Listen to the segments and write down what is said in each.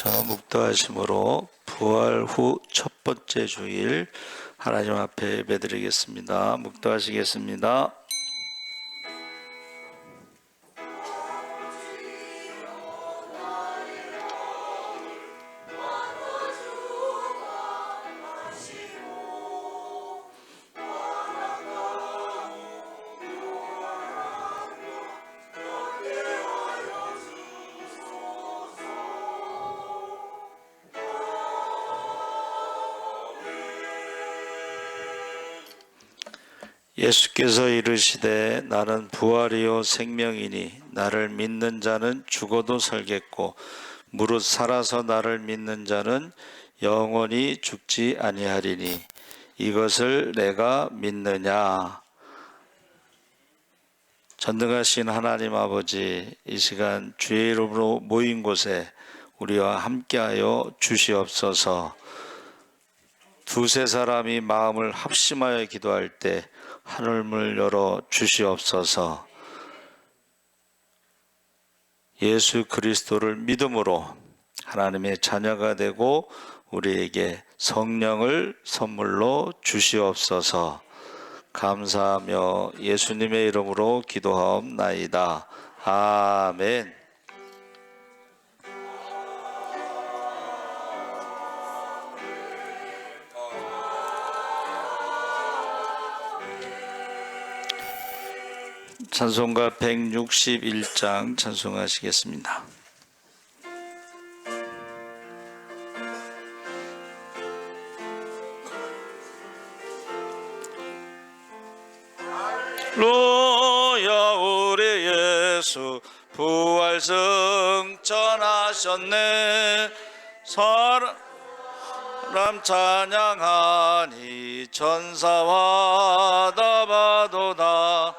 묵도하심으로 부활 후 첫 번째 주일 하나님 앞에 예배드리겠습니다. 묵도하시겠습니다. 예수께서 이르시되 나는 부활이요 생명이니 나를 믿는 자는 죽어도 살겠고 무릇 살아서 나를 믿는 자는 영원히 죽지 아니하리니 이것을 내가 믿느냐. 전능하신 하나님 아버지, 이 시간 주의 이름으로 모인 곳에 우리와 함께하여 주시옵소서. 두세 사람이 마음을 합심하여 기도할 때 하늘문을 열어 주시옵소서. 예수 그리스도를 믿음으로 하나님의 자녀가 되고 우리에게 성령을 선물로 주시옵소서. 감사하며 예수님의 이름으로 기도하옵나이다. 아멘. 찬송가 161장 찬송하시겠습니다. 할렐루야. 우리 예수 부활 승천하셨네. 사람 찬양하니 천사와 다바도다.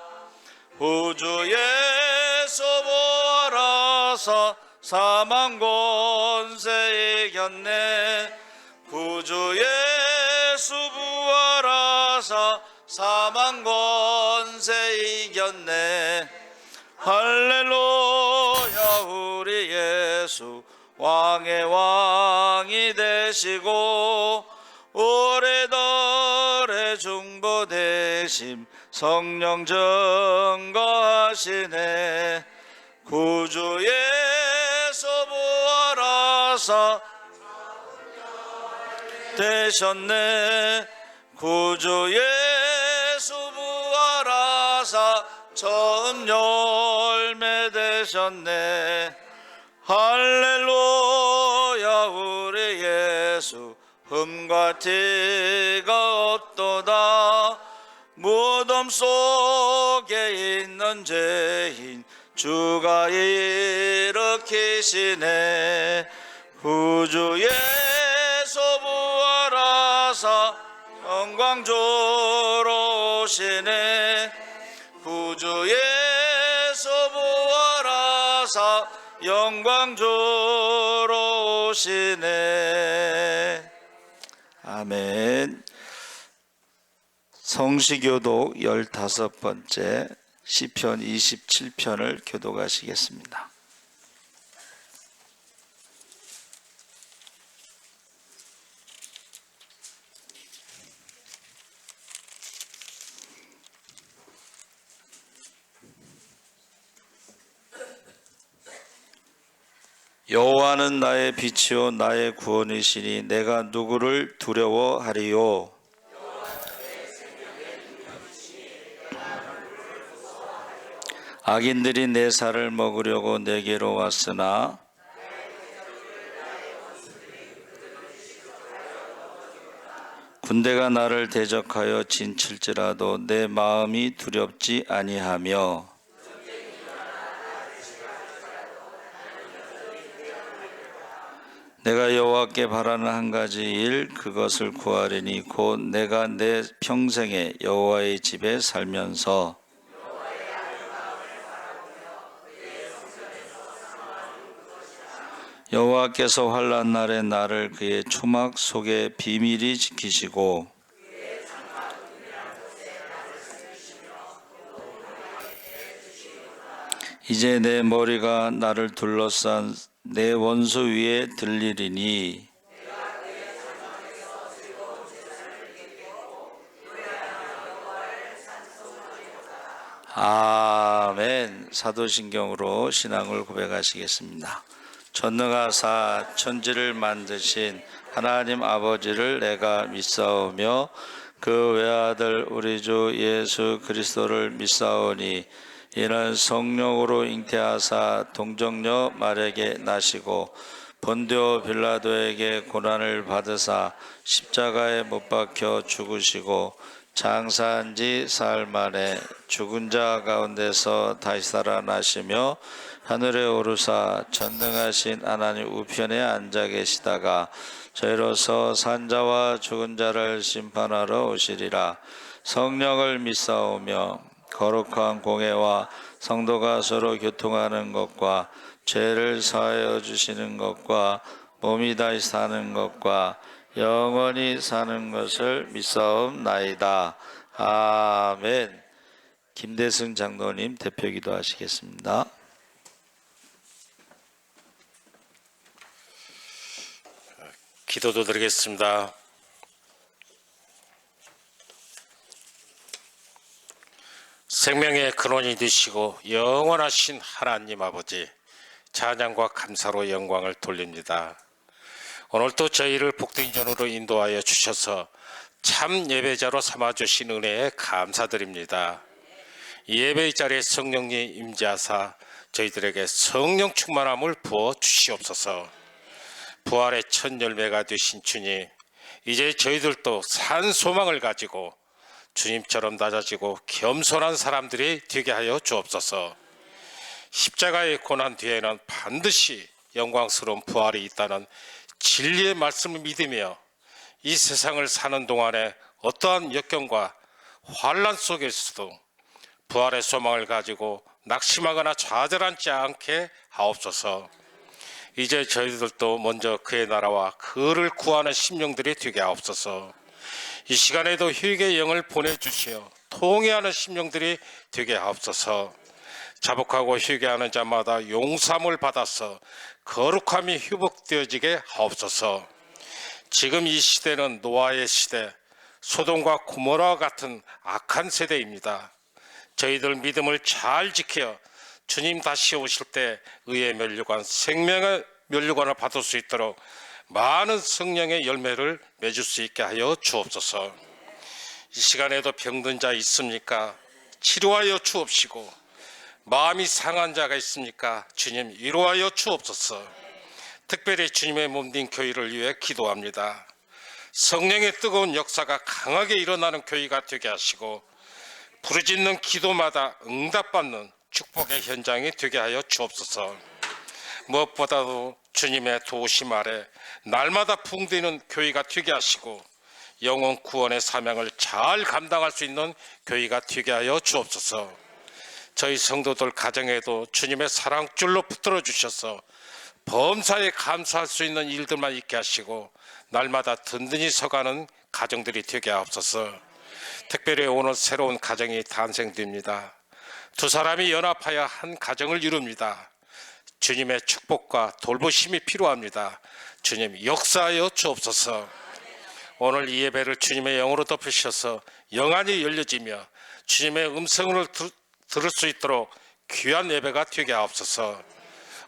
우주에서 부활하사 사망 권세 이겼네. 구주예수 부활하사 사망 권세 이겼네. 할렐루야. 우리 예수 왕의 왕이 되시고 오래도래 중보되심 성령 증거하시네. 구주예수 부활하사 되셨네. 구주예수 부활하사 처음 열매 되셨네. 할렐루야. 우리 예수 흠과 티가 없도다. 무덤 속에 있는 죄인 주가 일으키시네. 구주 예수 부활하사 영광 주러 오시네. 구주 예수 부활하사 영광 주러 오시네. 아멘. 성시교독 15번째 시편 27편을 교독하시겠습니다. 여호와는 나의 빛이요 나의 구원이시니 내가 누구를 두려워하리요. 악인들이 내 살을 먹으려고 내게로 왔으나 군대가 나를 대적하여 진칠지라도 내 마음이 두렵지 아니하며 내가 여호와께 바라는 한 가지 일 그것을 구하리니 곧 내가 내 평생에 여호와의 집에 살면서 여호와께서 환난 날에 나를 그의 초막 속에 비밀히 지키시고 이제 내 머리가 나를 둘러싼 내 원수 위에 들리리니 아멘. 사도신경으로 신앙을 고백하시겠습니다. 전능하사 천지를 만드신 하나님 아버지를 내가 믿사오며 그 외아들 우리 주 예수 그리스도를 믿사오니 이는 성령으로 잉태하사 동정녀 마리아에게 나시고 본디오 빌라도에게 고난을 받으사 십자가에 못 박혀 죽으시고 장사한 지 사흘 만에 죽은 자 가운데서 다시 살아나시며 하늘에 오르사 전능하신 하나님 우편에 앉아 계시다가 저희로서 산자와 죽은 자를 심판하러 오시리라. 성령을 믿사오며 거룩한 공회와 성도가 서로 교통하는 것과 죄를 사하여 주시는 것과 몸이 다시 사는 것과 영원히 사는 것을 믿사옵나이다. 아멘. 김대승 장로님 대표기도 하시겠습니다. 기도도 드리겠습니다. 생명의 근원이 되시고 영원하신 하나님 아버지, 찬양과 감사로 영광을 돌립니다. 오늘도 저희를 복된 전으로 인도하여 주셔서 참 예배자로 삼아주신 은혜에 감사드립니다. 이 예배의 자리에 성령님 임재하사 저희들에게 성령 충만함을 부어 주시옵소서. 부활의 첫 열매가 되신 주님, 이제 저희들도 산 소망을 가지고 주님처럼 낮아지고 겸손한 사람들이 되게 하여 주옵소서. 십자가의 고난 뒤에는 반드시 영광스러운 부활이 있다는 진리의 말씀을 믿으며 이 세상을 사는 동안에 어떠한 역경과 환난 속에서도 부활의 소망을 가지고 낙심하거나 좌절하지 않게 하옵소서. 이제 저희들도 먼저 그의 나라와 그를 구하는 심령들이 되게 하옵소서. 이 시간에도 휴게의 영을 보내주시어 통회하는 심령들이 되게 하옵소서. 자복하고 휴게하는 자마다 용서함을 받아서 거룩함이 회복되어지게 하옵소서. 지금 이 시대는 노아의 시대, 소돔과 고모라와 같은 악한 세대입니다. 저희들 믿음을 잘 지켜 주님 다시 오실 때 의의 면류관, 생명의 면류관을 받을 수 있도록 많은 성령의 열매를 맺을 수 있게 하여 주옵소서. 이 시간에도 병든 자 있습니까? 치료하여 주옵시고, 마음이 상한 자가 있습니까? 주님 위로하여 주옵소서. 특별히 주님의 몸된 교회를 위해 기도합니다. 성령의 뜨거운 역사가 강하게 일어나는 교회가 되게 하시고 부르짖는 기도마다 응답받는 축복의 현장이 되게 하여 주옵소서. 무엇보다도 주님의 도우심 아래 날마다 붕대는 교회가 되게 하시고 영혼 구원의 사명을 잘 감당할 수 있는 교회가 되게 하여 주옵소서. 저희 성도들 가정에도 주님의 사랑줄로 붙들어 주셔서 범사에 감사할 수 있는 일들만 있게 하시고 날마다 든든히 서가는 가정들이 되게 하옵소서. 특별히 오늘 새로운 가정이 탄생됩니다. 두 사람이 연합하여 한 가정을 이룹니다. 주님의 축복과 돌보심이 필요합니다. 주님 역사하여 주옵소서. 오늘 이 예배를 주님의 영으로 덮으셔서 영안이 열려지며 주님의 음성을 들을 수 있도록 귀한 예배가 되게 하옵소서.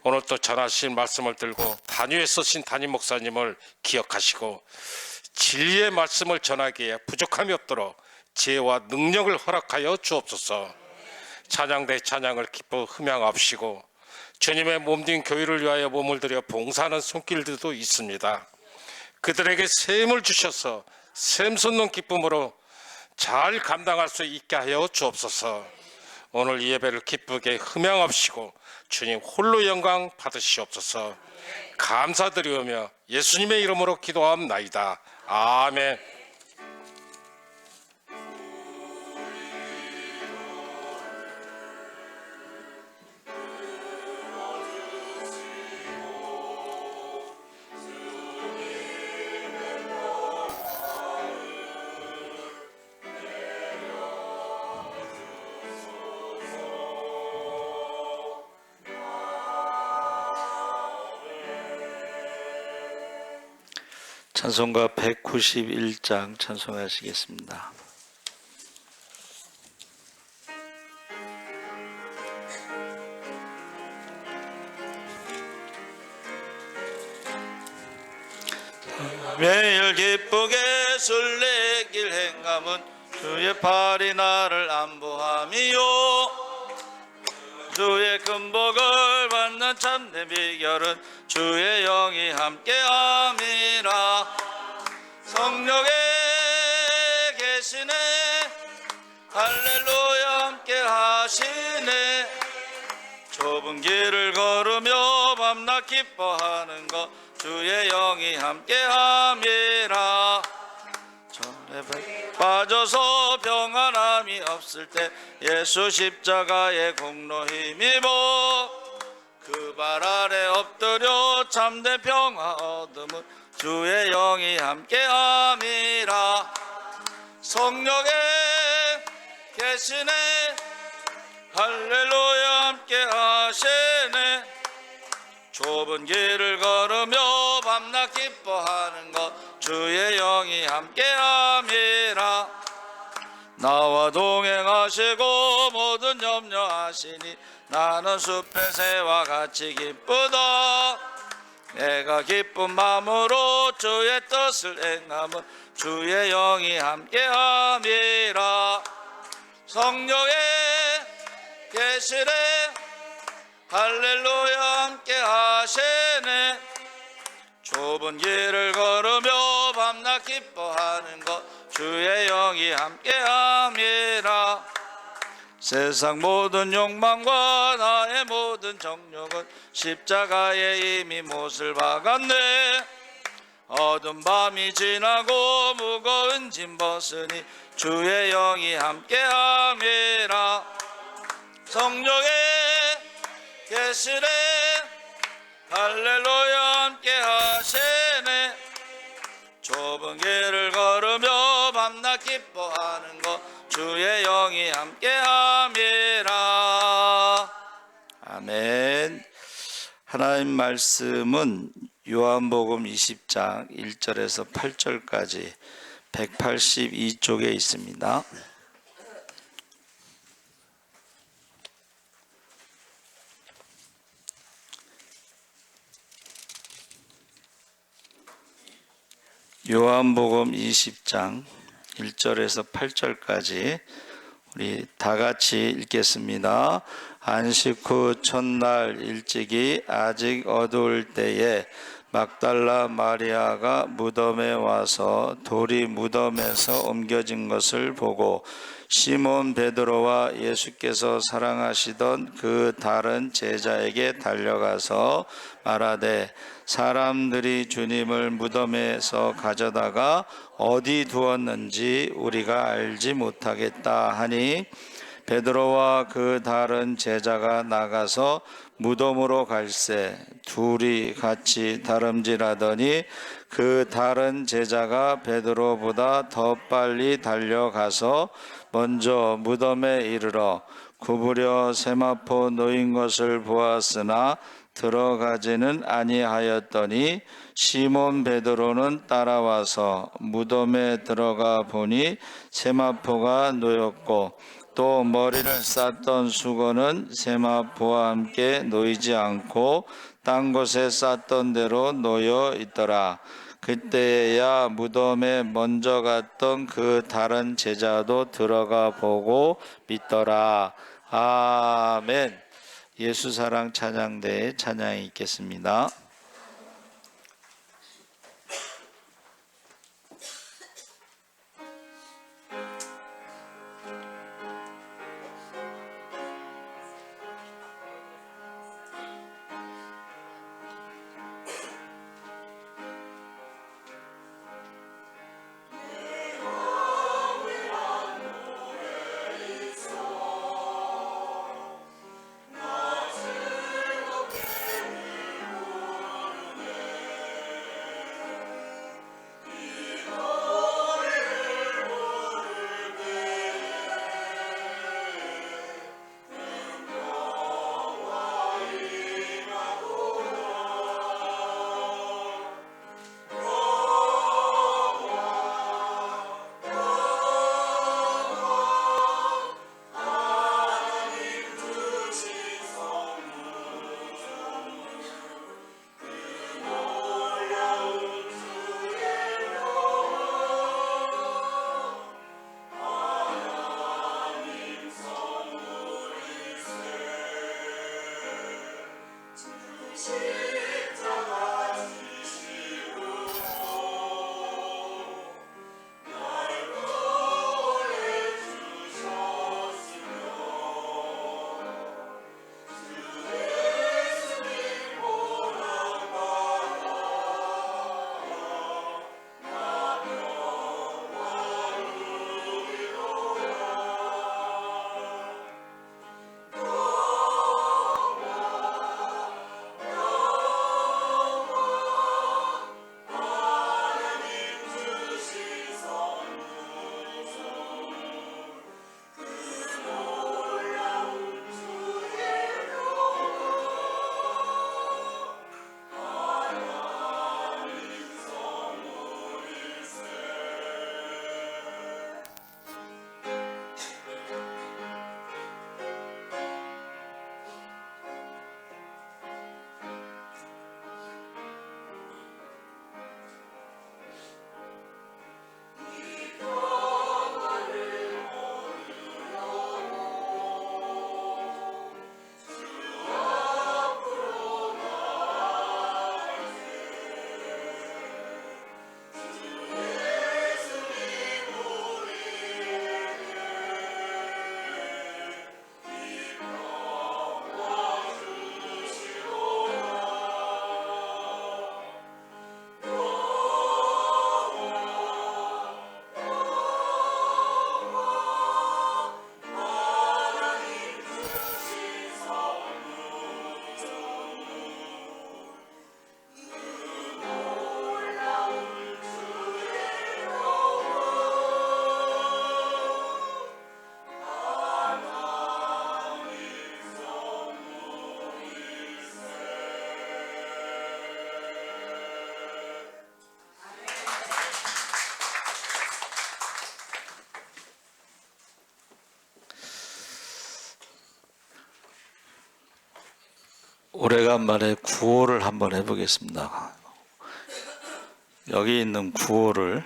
오늘 또 전하신 말씀을 들고 단위에 서신 담임 목사님을 기억하시고 진리의 말씀을 전하기에 부족함이 없도록 지혜와 능력을 허락하여 주옵소서. 찬양대 찬양을 기뻐 흠양합시고 주님의 몸된 교회를 위하여 몸을 들여 봉사하는 손길들도 있습니다. 그들에게 샘을 주셔서 샘솟는 기쁨으로 잘 감당할 수 있게 하여 주옵소서. 오늘 이 예배를 기쁘게 흠양합시고 주님 홀로 영광 받으시옵소서. 감사드리오며 예수님의 이름으로 기도합나이다. 아멘. 찬송가 191장 찬송하시겠습니다. 매일 기쁘게 술래길 행함은 주의 팔이 나를 안보함이요 주의 큰 복을 받는 참된 비결은 주의 영이 함께함이라. 성령에 계시네 할렐루야 함께 하시네. 좁은 길을 걸으며 밤낮 기뻐하는 것 주의 영이 함께함이라. 전에 빠져서 평안함이 없을 때 예수 십자가의 공로 힘입어 그 발 아래 엎드려 참된 평화 얻음은 주의 영이 함께함이라. 성령에 계시네 할렐루야 함께 하시네. 좁은 길을 걸으며 밤낮 기뻐하는 것 주의 영이 함께함이라. 나와 동행하시고 모든 염려하시니 나는 숲의 새와 같이 기쁘다. 내가 기쁜 마음으로 주의 뜻을 행함은 주의 영이 함께함이라. 성령에 계시네 할렐루야 함께 하시네. 좁은 길을 걸으며 밤낮 기뻐하는 것 주의 영이 함께함이라. 세상 모든 욕망과 나의 모든 정욕은 십자가에 이미 못을 박았네. 어두운 밤이 지나고 무거운 짐 벗으니 주의 영이 함께함이라. 성령에 계시네 할렐루야 함께 하시네. 좁은 길을 걸으며 밤낮 기뻐하는 것 주의 영이 함께함이라. 아멘. 하나님 말씀은 요한복음 20장 1절에서 8절까지 182쪽에 있습니다. 요한복음 20장 1절에서 8절까지 우리 다 같이 읽겠습니다. 안식 후 첫날 일찍이 아직 어두울 때에 막달라 마리아가 무덤에 와서 돌이 무덤에서 옮겨진 것을 보고 시몬 베드로와 예수께서 사랑하시던 그 다른 제자에게 달려가서 말하되 사람들이 주님을 무덤에서 가져다가 어디 두었는지 우리가 알지 못하겠다 하니 베드로와 그 다른 제자가 나가서 무덤으로 갈새 둘이 같이 다름질하더니 그 다른 제자가 베드로보다 더 빨리 달려가서 먼저 무덤에 이르러 구부려 세마포 놓인 것을 보았으나 들어가지는 아니하였더니 시몬 베드로는 따라와서 무덤에 들어가 보니 세마포가 놓였고 또 머리를 쌌던 수건은 세마포와 함께 놓이지 않고 딴 곳에 쌌던 대로 놓여 있더라. 그때야 무덤에 먼저 갔던 그 다른 제자도 들어가 보고 믿더라. 아멘. 예수 사랑 찬양대에 찬양이 있겠습니다. 오래간만에 구호를 한번 해보겠습니다. 여기 있는 구호를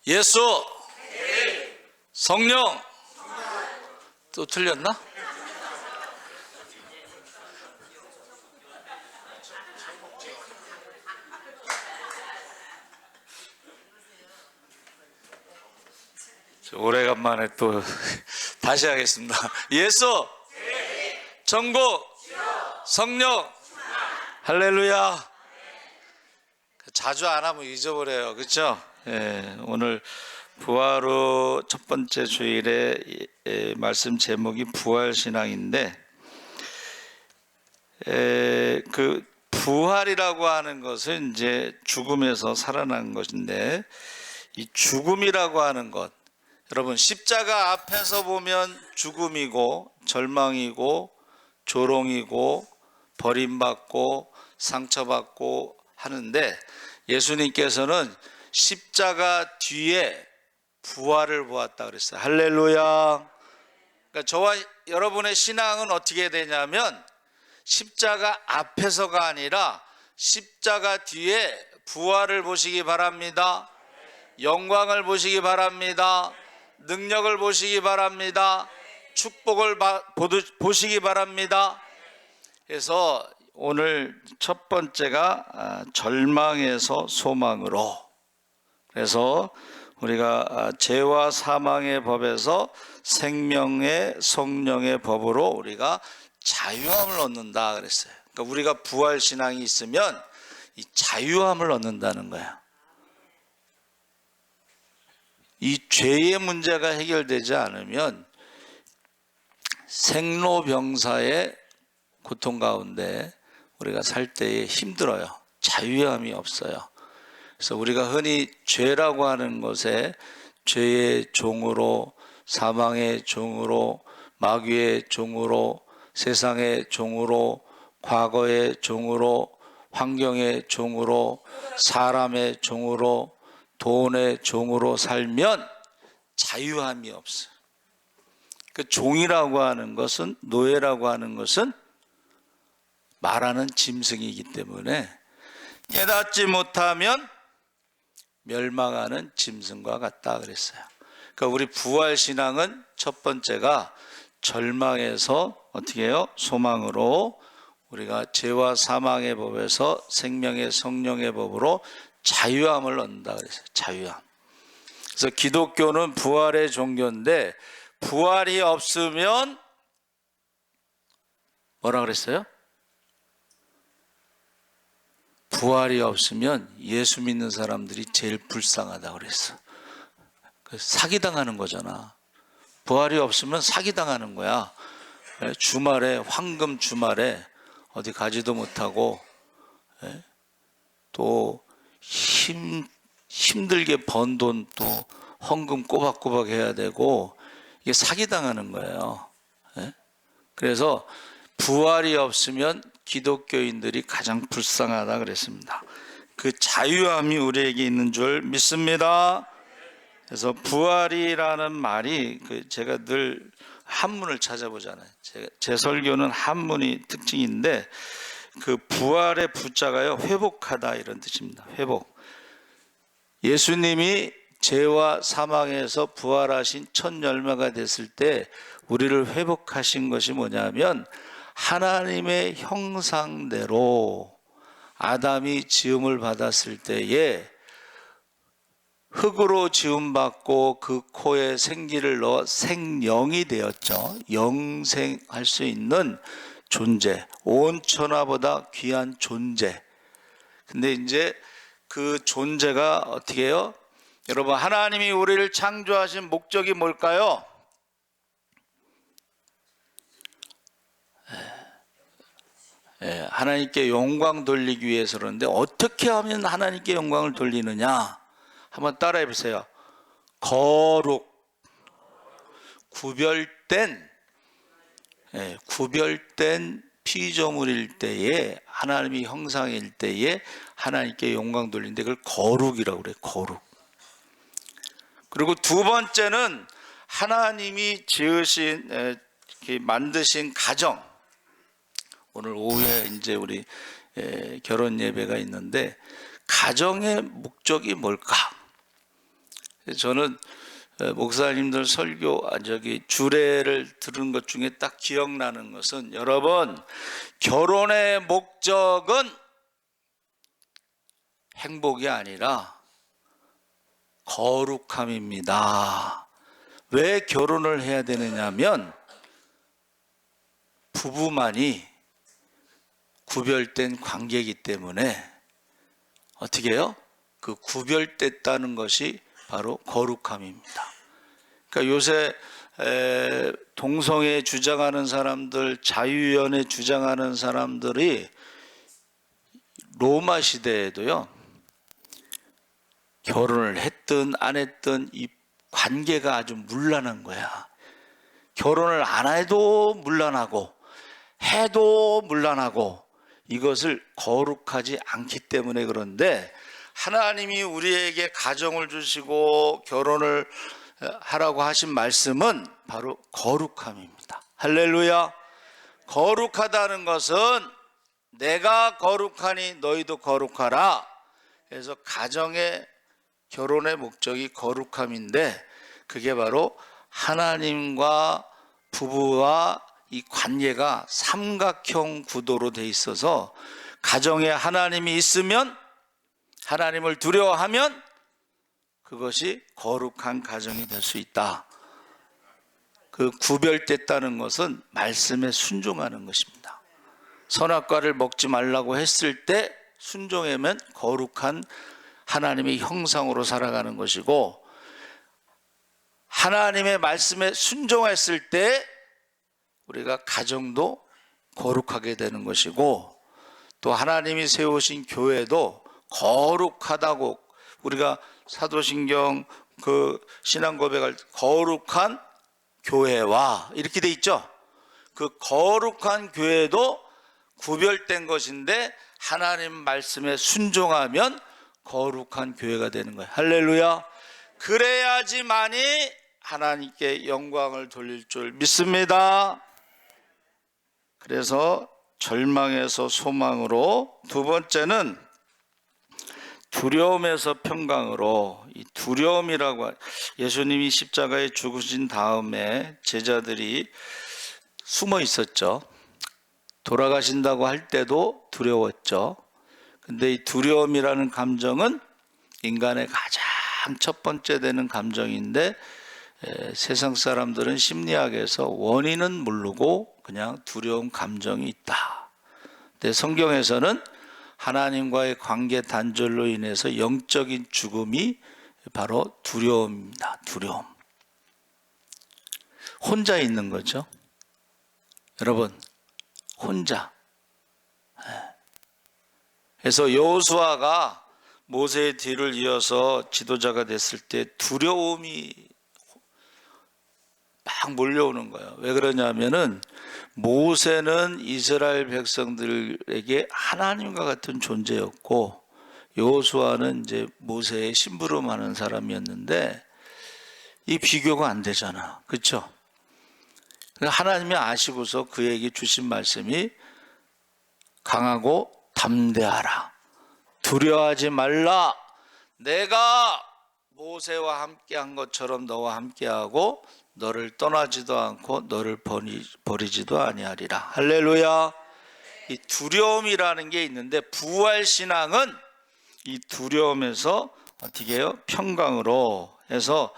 예수, 성령, 또 틀렸나? 오래간만에 또 다시 하겠습니다. 예수, 전국, 성령, 할렐루야. 자주 안 하면 잊어버려요, 그렇죠? 예, 오늘 부활 후 첫 번째 주일의 말씀 제목이 부활신앙인데, 그 부활이라고 하는 것은 이제 죽음에서 살아난 것인데, 이 죽음이라고 하는 것, 여러분 십자가 앞에서 보면 죽음이고 절망이고 조롱이고 버림받고 상처받고 하는데, 예수님께서는 십자가 뒤에 부활을 보았다 그랬어요. 할렐루야. 그러니까 저와 여러분의 신앙은 어떻게 되냐면 십자가 앞에서가 아니라 십자가 뒤에 부활을 보시기 바랍니다. 영광을 보시기 바랍니다. 능력을 보시기 바랍니다. 축복을 보시기 바랍니다. 그래서 오늘 첫 번째가 절망에서 소망으로, 그래서 우리가 죄와 사망의 법에서 생명의 성령의 법으로 우리가 자유함을 얻는다 그랬어요. 그러니까 우리가 부활신앙이 있으면 이 자유함을 얻는다는 거야. 이 죄의 문제가 해결되지 않으면 생로병사의 고통 가운데 우리가 살 때에 힘들어요. 자유함이 없어요. 그래서 우리가 흔히 죄라고 하는 것에 죄의 종으로, 사망의 종으로, 마귀의 종으로, 세상의 종으로, 과거의 종으로, 환경의 종으로, 사람의 종으로, 돈의 종으로 살면 자유함이 없어요. 그 종이라고 하는 것은, 노예라고 하는 것은 말하는 짐승이기 때문에 깨닫지 못하면 멸망하는 짐승과 같다 그랬어요. 그러니까 우리 부활신앙은 첫 번째가 절망에서 어떻게 해요? 소망으로, 우리가 죄와 사망의 법에서 생명의 성령의 법으로 자유함을 얻는다 그랬어요. 자유함. 그래서 기독교는 부활의 종교인데, 부활이 없으면 뭐라 그랬어요? 부활이 없으면 예수 믿는 사람들이 제일 불쌍하다 그랬어. 사기당하는 거잖아. 부활이 없으면 사기당하는 거야. 주말에, 황금 주말에 어디 가지도 못하고 또 힘들게 번 돈 또 헌금 꼬박꼬박 해야 되고, 이게 사기당하는 거예요. 그래서 부활이 없으면 기독교인들이 가장 불쌍하다 그랬습니다. 그 자유함이 우리에게 있는 줄 믿습니다. 그래서 부활이라는 말이, 제가 늘 한문을 찾아보잖아요. 제 설교는 한문이 특징인데, 그 부활의 부자가요, 회복하다 이런 뜻입니다. 회복. 예수님이 죄와 사망에서 부활하신 첫 열매가 됐을 때 우리를 회복하신 것이 뭐냐면, 하나님의 형상대로 아담이 지음을 받았을 때에 흙으로 지음받고 그 코에 생기를 넣어 생영이 되었죠. 영생할 수 있는 존재, 온 천하보다 귀한 존재. 근데 이제 그 존재가 어떻게 해요? 여러분, 하나님이 우리를 창조하신 목적이 뭘까요? 하나님께 영광 돌리기 위해서. 그러는데 어떻게 하면 하나님께 영광을 돌리느냐? 한번 따라해 보세요. 거룩, 구별된 피조물일 때에 하나님의 형상일 때에 하나님께 영광 돌리는데 그걸 거룩이라고 그래요. 거룩. 그리고 두 번째는 하나님이 지으신 만드신 가정. 오늘 오후에 이제 우리 결혼 예배가 있는데 가정의 목적이 뭘까? 저는 목사님들 설교 주례를 들은 것 중에 딱 기억나는 것은 여러분 결혼의 목적은 행복이 아니라 거룩함입니다. 왜 결혼을 해야 되느냐면 부부만이 구별된 관계이기 때문에 어떻게 해요? 그 구별됐다는 것이 바로 거룩함입니다. 그러니까 요새 동성애 주장하는 사람들, 자유연애 주장하는 사람들이 로마 시대에도요, 결혼을 했든 안 했든 이 관계가 아주 문란한 거야. 결혼을 안 해도 문란하고 해도 문란하고 이것을 거룩하지 않기 때문에 그런데 하나님이 우리에게 가정을 주시고 결혼을 하라고 하신 말씀은 바로 거룩함입니다. 할렐루야. 거룩하다는 것은 내가 거룩하니 너희도 거룩하라. 그래서 가정의 결혼의 목적이 거룩함인데 그게 바로 하나님과 부부와 이 관계가 삼각형 구도로 돼 있어서 가정에 하나님이 있으면 하나님을 두려워하면 그것이 거룩한 가정이 될 수 있다. 그 구별됐다는 것은 말씀에 순종하는 것입니다. 선악과를 먹지 말라고 했을 때 순종하면 거룩한 하나님의 형상으로 살아가는 것이고 하나님의 말씀에 순종했을 때 우리가 가정도 거룩하게 되는 것이고 또 하나님이 세우신 교회도 거룩하다고 우리가 사도신경 그 신앙 고백할 거룩한 교회와 이렇게 돼 있죠. 그 거룩한 교회도 구별된 것인데 하나님 말씀에 순종하면 거룩한 교회가 되는 거예요. 할렐루야. 그래야지만이 하나님께 영광을 돌릴 줄 믿습니다. 그래서 절망에서 소망으로, 두 번째는 두려움에서 평강으로. 이 두려움이라고, 예수님이 십자가에 죽으신 다음에 제자들이 숨어 있었죠. 돌아가신다고 할 때도 두려웠죠. 근데 이 두려움이라는 감정은 인간의 가장 첫 번째 되는 감정인데 세상 사람들은 심리학에서 원인은 모르고 그냥 두려움 감정이 있다. 근데 성경에서는 하나님과의 관계 단절로 인해서 영적인 죽음이 바로 두려움입니다. 두려움. 혼자 있는 거죠. 여러분, 혼자. 그래서 여호수아가 모세의 뒤를 이어서 지도자가 됐을 때 두려움이 막 몰려오는 거예요. 왜 그러냐면은 모세는 이스라엘 백성들에게 하나님과 같은 존재였고 여호수아는 이제 모세의 심부름하는 사람이었는데 이 비교가 안 되잖아. 그렇죠? 하나님이 아시고서 그에게 주신 말씀이 강하고 담대하라. 두려워하지 말라. 내가 모세와 함께한 것처럼 너와 함께하고 너를 떠나지도 않고 너를 버리지도 아니하리라. 할렐루야. 이 두려움이라는 게 있는데 부활신앙은 이 두려움에서 어떻게 해요? 평강으로 해서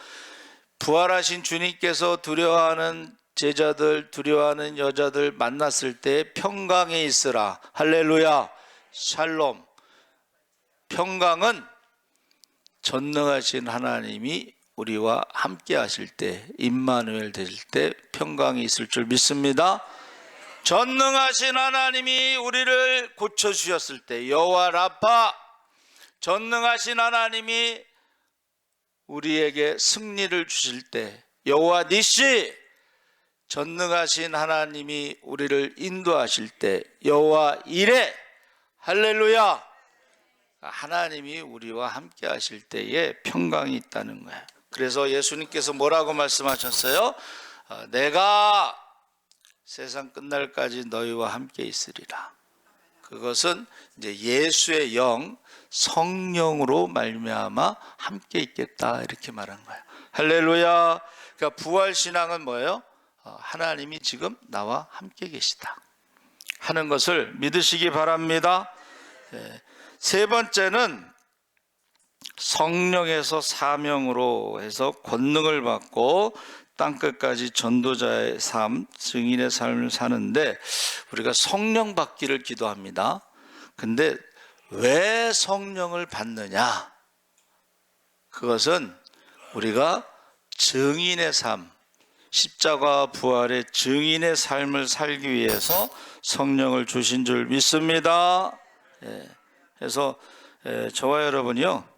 부활하신 주님께서 두려워하는 제자들, 두려워하는 여자들 만났을 때 평강에 있으라. 할렐루야. 샬롬. 평강은 전능하신 하나님이 우리와 함께 하실 때, 임마누엘 되실 때 평강이 있을 줄 믿습니다. 전능하신 하나님이 우리를 고쳐주셨을 때, 여호와 라파, 전능하신 하나님이 우리에게 승리를 주실 때, 여호와 니시, 전능하신 하나님이 우리를 인도하실 때 여호와 이레 할렐루야, 하나님이 우리와 함께 하실 때에 평강이 있다는 거예요. 그래서 예수님께서 뭐라고 말씀하셨어요? 내가 세상 끝날까지 너희와 함께 있으리라. 그것은 이제 예수의 영, 성령으로 말미암아 함께 있겠다, 이렇게 말한 거예요. 할렐루야. 그러니까 부활 신앙은 뭐예요? 하나님이 지금 나와 함께 계시다 하는 것을 믿으시기 바랍니다. 세 번째는 성령에서 사명으로 해서 권능을 받고 땅끝까지 전도자의 삶, 증인의 삶을 사는데 우리가 성령 받기를 기도합니다. 근데 왜 성령을 받느냐? 그것은 우리가 증인의 삶, 십자가 부활의 증인의 삶을 살기 위해서 성령을 주신 줄 믿습니다. 그래서 저와 여러분이요,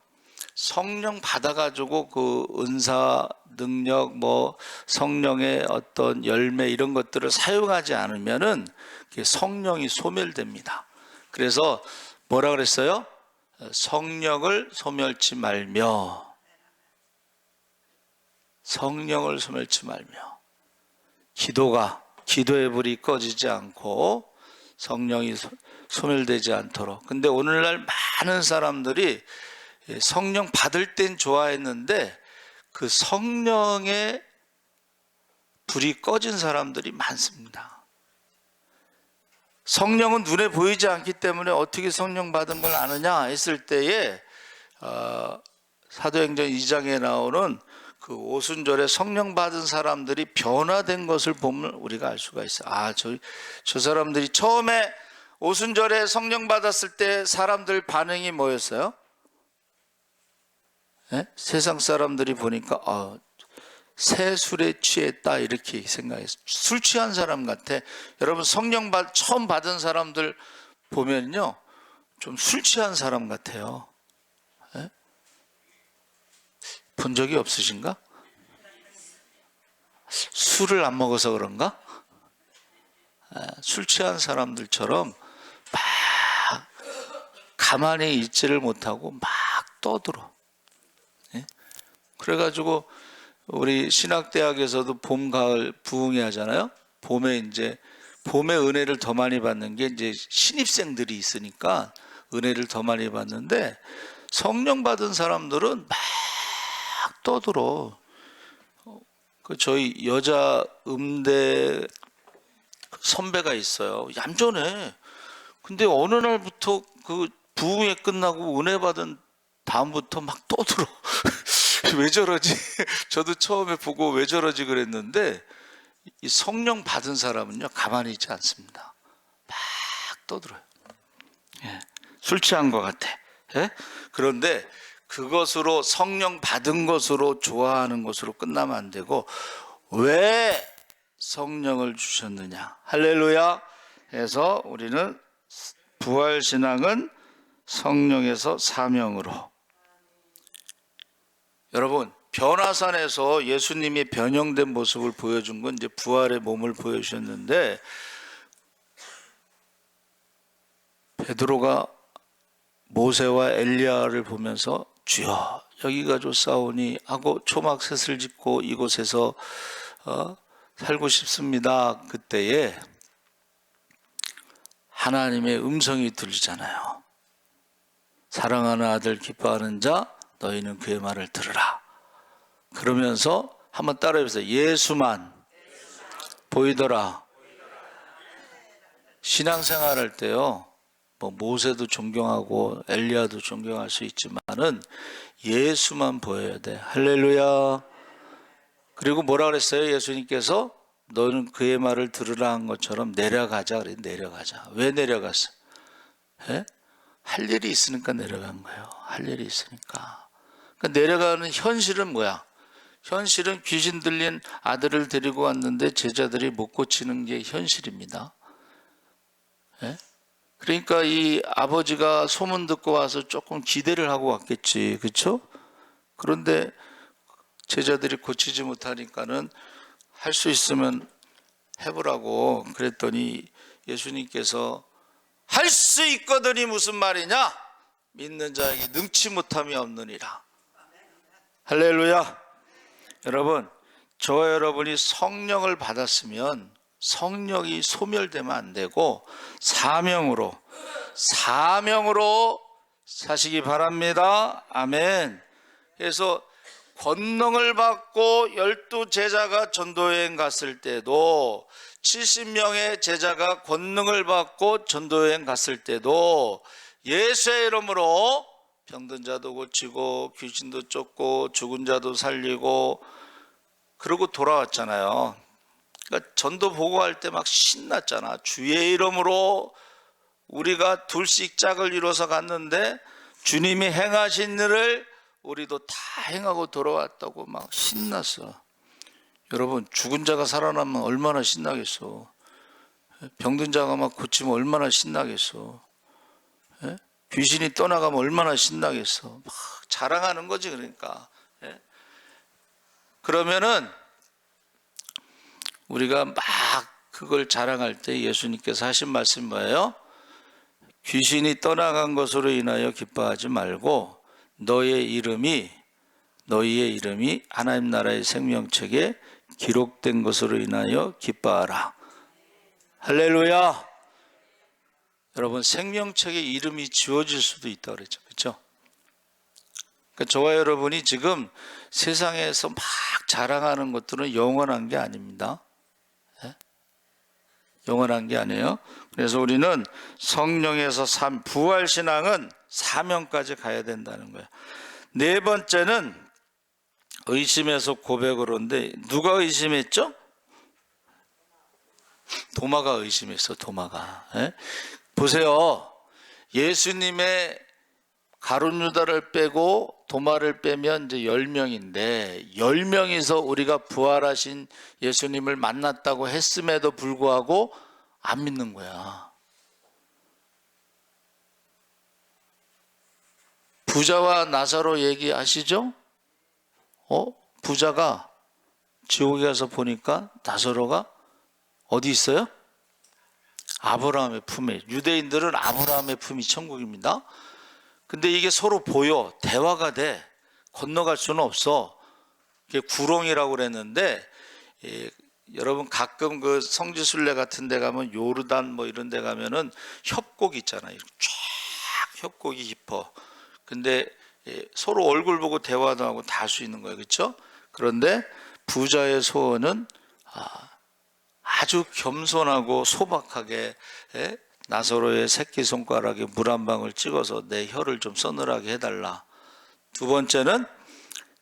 성령 받아가지고 그 은사, 능력, 성령의 어떤 열매 이런 것들을 사용하지 않으면은 성령이 소멸됩니다. 그래서 뭐라 그랬어요? 성령을 소멸치 말며, 성령을 소멸치 말며. 기도의 불이 꺼지지 않고 성령이 소멸되지 않도록. 근데 오늘날 많은 사람들이 성령 받을 땐 좋아했는데 그 성령의 불이 꺼진 사람들이 많습니다. 성령은 눈에 보이지 않기 때문에 어떻게 성령 받은 걸 아느냐 했을 때에 사도행전 2장에 나오는 그 오순절에 성령 받은 사람들이 변화된 것을 보면 우리가 알 수가 있어요. 저 사람들이 처음에 오순절에 성령 받았을 때 사람들 반응이 뭐였어요? 세상 사람들이 보니까 새 술에 취했다 이렇게 생각했어요. 술 취한 사람 같아. 여러분 성령 처음 받은 사람들 보면요, 좀 술 취한 사람 같아요. 본 적이 없으신가? 술을 안 먹어서 그런가? 술 취한 사람들처럼 막 가만히 있지를 못하고 막 떠들어. 그래가지고 우리 신학대학에서도 봄, 가을 부흥회 하잖아요. 봄에 은혜를 더 많이 받는 게 이제 신입생들이 있으니까 은혜를 더 많이 받는데, 성령 받은 사람들은 막 떠들어. 저희 여자 음대 선배가 있어요. 얌전해. 근데 어느 날부터 그 부흥회 끝나고 은혜 받은 다음부터 막 떠들어. 왜 저러지? 저도 처음에 보고 왜 저러지 그랬는데, 이 성령 받은 사람은요 가만히 있지 않습니다. 막 떠들어요. 술 취한 것 같아. 그런데 그것으로, 성령 받은 것으로, 좋아하는 것으로 끝나면 안 되고, 왜 성령을 주셨느냐? 할렐루야. 해서 우리는 부활신앙은 성령에서 사명으로. 여러분, 변화산에서 예수님이 변형된 모습을 보여준 건 이제 부활의 몸을 보여주셨는데, 베드로가 모세와 엘리야를 보면서 주여 여기가 좋사오니 하고 초막셋을 짓고 이곳에서 살고 싶습니다. 그때에 하나님의 음성이 들리잖아요. 사랑하는 아들 기뻐하는 자 너희는 그의 말을 들으라. 그러면서 한번 따라해보세요. 예수만 보이더라. 신앙생활할 때요, 모세도 존경하고 엘리야도 존경할 수 있지만은 예수만 보여야 돼. 할렐루야. 그리고 뭐라 그랬어요? 예수님께서 너는 그의 말을 들으라 한 것처럼 내려가자 그래. 내려가자. 왜 내려갔어? 할 일이 있으니까 내려간 거예요. 할 일이 있으니까. 그러니까 내려가는 현실은 뭐야? 현실은 귀신 들린 아들을 데리고 왔는데 제자들이 못 고치는 게 현실입니다. 그러니까 이 아버지가 소문 듣고 와서 조금 기대를 하고 왔겠지, 그렇죠? 그런데 제자들이 고치지 못하니까는 할 수 있으면 해보라고 그랬더니 예수님께서 할 수 있거든이 무슨 말이냐? 믿는 자에게 능치 못함이 없느니라. 할렐루야. 여러분, 저와 여러분이 성령을 받았으면 성령이 소멸되면 안 되고 사명으로 사시기 바랍니다. 아멘. 그래서 권능을 받고 12제자가 전도여행 갔을 때도 70명의 제자가 권능을 받고 전도여행 갔을 때도 예수의 이름으로 병든 자도 고치고 귀신도 쫓고 죽은 자도 살리고 그러고 돌아왔잖아요. 그러니까 전도 보고할 때 막 신났잖아. 주의 이름으로 우리가 둘씩 짝을 이뤄서 갔는데 주님이 행하신 일을 우리도 다 행하고 돌아왔다고 막 신났어. 여러분, 죽은 자가 살아나면 얼마나 신나겠어. 병든 자가 막 고치면 얼마나 신나겠어. 예? 귀신이 떠나가면 얼마나 신나겠어. 막 자랑하는 거지. 그러니까 예? 그러면은 우리가 막 그걸 자랑할 때 예수님께서 하신 말씀이 뭐예요? 귀신이 떠나간 것으로 인하여 기뻐하지 말고 너희의 이름이 하나님 나라의 생명책에 기록된 것으로 인하여 기뻐하라. 할렐루야. 여러분, 생명책에 이름이 지워질 수도 있다고 그랬죠. 그렇죠? 그러니까 저와 여러분이 지금 세상에서 막 자랑하는 것들은 영원한 게 아닙니다. 네? 영원한 게 아니에요. 그래서 우리는 성령에서 부활신앙은 사명까지 가야 된다는 거예요. 네 번째는 의심에서 고백으로인데 누가 의심했죠? 도마가 의심했어. 도마가. 예? 보세요. 예수님의 가룟 유다를 빼고 도마를 빼면 이제 10명인데 10명이서 우리가 부활하신 예수님을 만났다고 했음에도 불구하고 안 믿는 거야. 부자와 나사로 얘기 아시죠? 부자가 지옥에 가서 보니까 나사로가 어디 있어요? 아브라함의 품에. 유대인들은 아브라함의 품이 천국입니다. 근데 이게 서로 보여. 대화가 돼. 건너갈 수는 없어. 이게 구렁이라고 그랬는데 여러분 가끔 그 성지순례 같은 데 가면 요르단 뭐 이런 데 가면은 협곡 있잖아요. 쫙 협곡이 깊어. 근데 서로 얼굴 보고 대화도 하고 다 할 수 있는 거예요. 그렇죠? 그런데 부자의 소원은 아주 겸손하고 소박하게 나사로의 새끼손가락에 물 한 방울 찍어서 내 혀를 좀 서늘하게 해달라. 두 번째는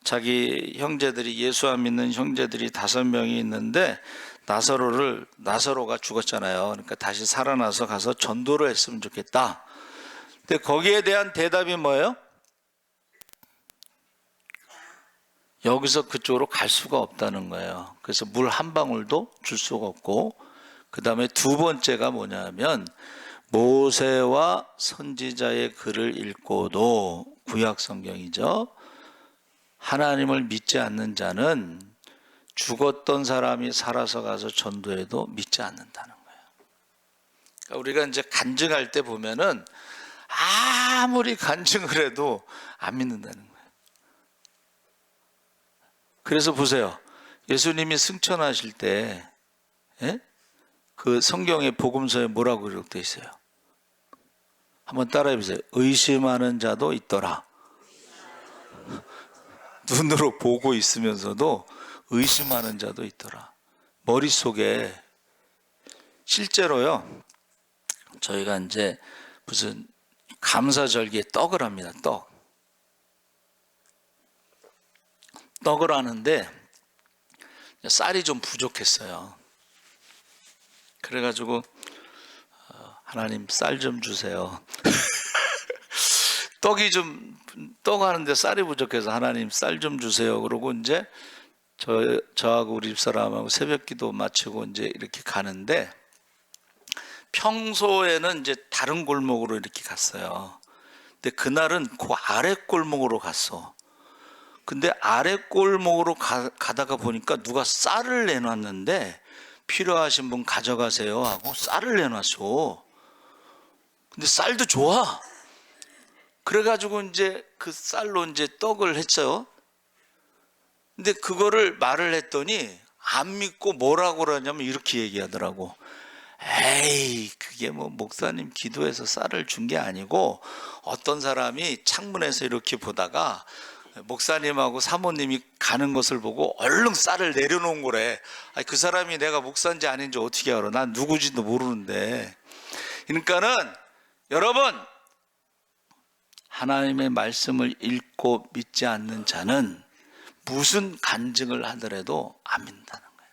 자기 형제들이 예수 안 믿는 형제들이 5명이 있는데 나사로가 죽었잖아요. 그러니까 다시 살아나서 가서 전도를 했으면 좋겠다. 근데 거기에 대한 대답이 뭐예요? 여기서 그쪽으로 갈 수가 없다는 거예요. 그래서 물 한 방울도 줄 수가 없고, 그 다음에 두 번째가 뭐냐면 모세와 선지자의 글을 읽고도, 구약 성경이죠, 하나님을 믿지 않는 자는 죽었던 사람이 살아서 가서 전도해도 믿지 않는다는 거예요. 그러니까 우리가 이제 간증할 때 보면은 아무리 간증을 해도 안 믿는다는 거예요. 그래서 보세요. 예수님이 승천하실 때 그 성경의 복음서에 뭐라고 기록되어 있어요? 한번 따라해 보세요. 의심하는 자도 있더라. 눈으로 보고 있으면서도 의심하는 자도 있더라. 머릿속에 실제로요. 저희가 이제 무슨 감사절기에 떡을 합니다. 떡을 하는데 쌀이 좀 부족했어요. 그래가지고 하나님 쌀 좀 주세요. 떡 하는데 쌀이 부족해서 하나님 쌀 좀 주세요. 그러고 이제 저하고 우리 집사람하고 새벽기도 마치고 이제 이렇게 가는데, 평소에는 이제 다른 골목으로 이렇게 갔어요. 근데 그날은 그 아래 골목으로 갔어. 근데 아래 골목으로 가다가 보니까 누가 쌀을 내놨는데 필요하신 분 가져가세요 하고 쌀을 내놨어. 근데 쌀도 좋아. 그래가지고 이제 그 쌀로 이제 떡을 했어요. 근데 그거를 말을 했더니 안 믿고 뭐라고 그러냐면 이렇게 얘기하더라고. 에이, 그게 뭐 목사님 기도해서 쌀을 준 게 아니고 어떤 사람이 창문에서 이렇게 보다가 목사님하고 사모님이 가는 것을 보고 얼른 쌀을 내려놓은 거래. 아니, 그 사람이 내가 목사인지 아닌지 어떻게 알아? 난 누구지도 모르는데. 그러니까는 여러분, 하나님의 말씀을 읽고 믿지 않는 자는 무슨 간증을 하더라도 안 믿는다는 거예요.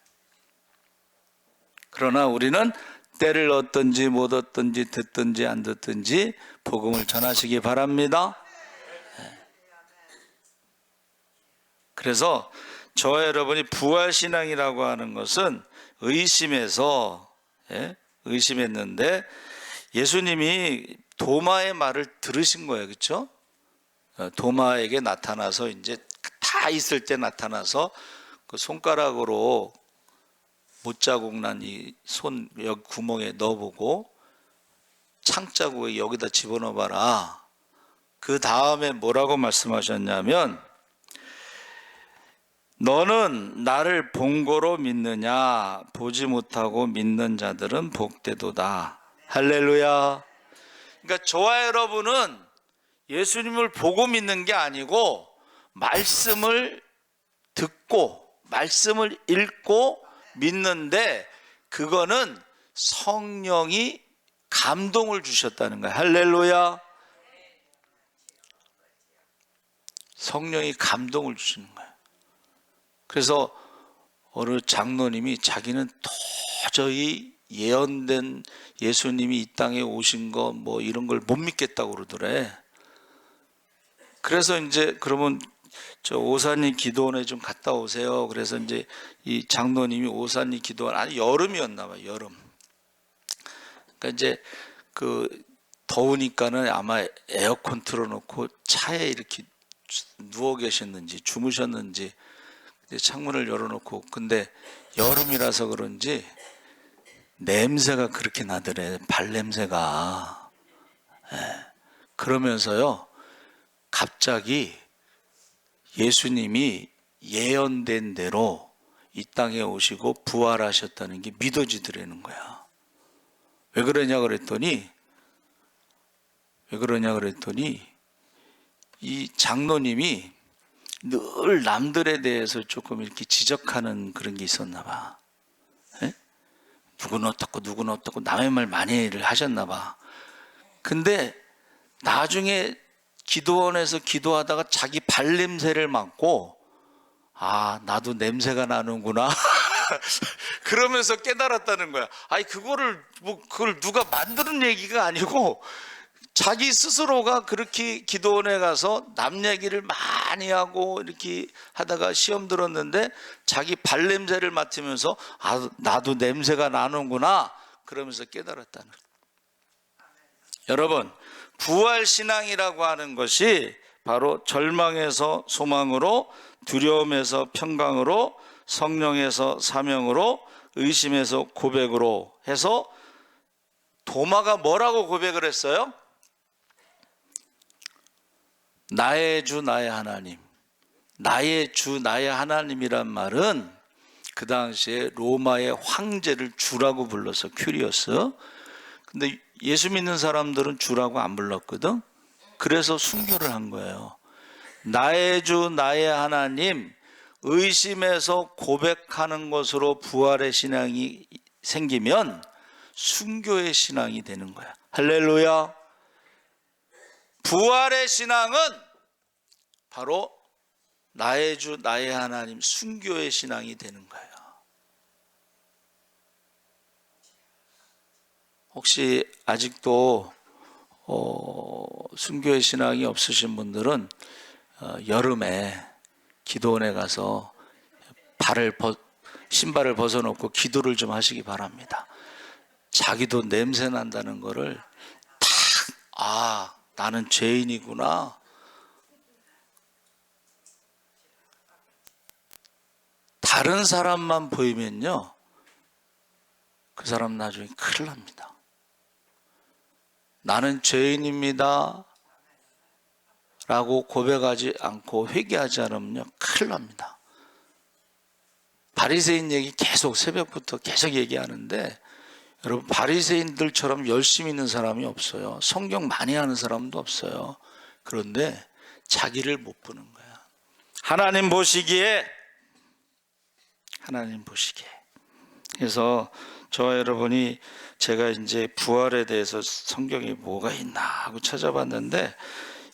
그러나 우리는 때를 얻든지 못 얻든지 듣든지 안 듣든지 복음을 전하시기 바랍니다. 그래서 저와 여러분이 부활신앙이라고 하는 것은 의심했는데 예수님이 도마의 말을 들으신 거예요. 그렇죠? 도마에게 나타나서 이제 다 있을 때 나타나서 그 손가락으로 못자국 난 이 손 여기 구멍에 넣어보고 창자국에 여기다 집어넣어봐라. 그 다음에 뭐라고 말씀하셨냐면 너는 나를 본 거로 믿느냐? 보지 못하고 믿는 자들은 복되도다. 할렐루야. 그러니까 저와 여러분은 예수님을 보고 믿는 게 아니고 말씀을 듣고 말씀을 읽고 믿는데 그거는 성령이 감동을 주셨다는 거예요. 할렐루야. 성령이 감동을 주시는 거예요. 그래서 어느 장로님이 자기는 도저히 예언된 예수님이 이 땅에 오신 거 뭐 이런 걸 못 믿겠다고 그러더래. 그래서 이제 그러면 저 오산리 기도원에 좀 갔다 오세요. 그래서 이제 이 장로님이 오산리 기도원, 아니 여름이었나 봐요. 여름. 그러니까 이제 그 더우니까는 아마 에어컨 틀어놓고 차에 이렇게 누워 계셨는지 주무셨는지 창문을 열어놓고, 근데 여름이라서 그런지 냄새가 그렇게 나더래. 발냄새가. 그러면서요 갑자기 예수님이 예언된 대로 이 땅에 오시고 부활하셨다는 게 믿어지더라는 거야. 왜 그러냐 그랬더니 이 장로님이 늘 남들에 대해서 조금 이렇게 지적하는 그런 게 있었나 봐. 누구는 어떻고 누구는 어떻고 남의 말 많이 하셨나 봐. 근데 나중에 기도원에서 기도하다가 자기 발냄새를 맡고 아 나도 냄새가 나는구나 그러면서 깨달았다는 거야. 아니 그거를 그걸 누가 만드는 얘기가 아니고 자기 스스로가 그렇게 기도원에 가서 남 얘기를 많이 하고 이렇게 하다가 시험 들었는데 자기 발냄새를 맡으면서 아 나도 냄새가 나는구나 그러면서 깨달았다는 거예요. 여러분 부활신앙이라고 하는 것이 바로 절망에서 소망으로, 두려움에서 평강으로, 성령에서 사명으로, 의심에서 고백으로 해서 도마가 뭐라고 고백을 했어요? 나의 주 나의 하나님. 나의 주 나의 하나님이란 말은 그 당시에 로마의 황제를 주라고 불러서 큐리어스. 근데 예수 믿는 사람들은 주라고 안 불렀거든. 그래서 순교를 한 거예요. 나의 주 나의 하나님, 의심에서 고백하는 것으로 부활의 신앙이 생기면 순교의 신앙이 되는 거야. 할렐루야. 부활의 신앙은 바로 나의 주 나의 하나님 순교의 신앙이 되는 거예요. 혹시 아직도 순교의 신앙이 없으신 분들은 여름에 기도원에 가서 신발을 벗어놓고 기도를 좀 하시기 바랍니다. 자기도 냄새 난다는 거를 나는 죄인이구나. 다른 사람만 보이면요 그 사람 나중에 큰일 납니다. 나는 죄인입니다 라고 고백하지 않고 회개하지 않으면 큰일 납니다. 바리새인 얘기 계속 새벽부터 계속 얘기하는데, 여러분, 바리새인들처럼 열심히 있는 사람이 없어요. 성경 많이 하는 사람도 없어요. 그런데 자기를 못 보는 거야. 하나님 보시기에. 그래서 저와 여러분이, 제가 이제 부활에 대해서 성경에 뭐가 있나 하고 찾아봤는데,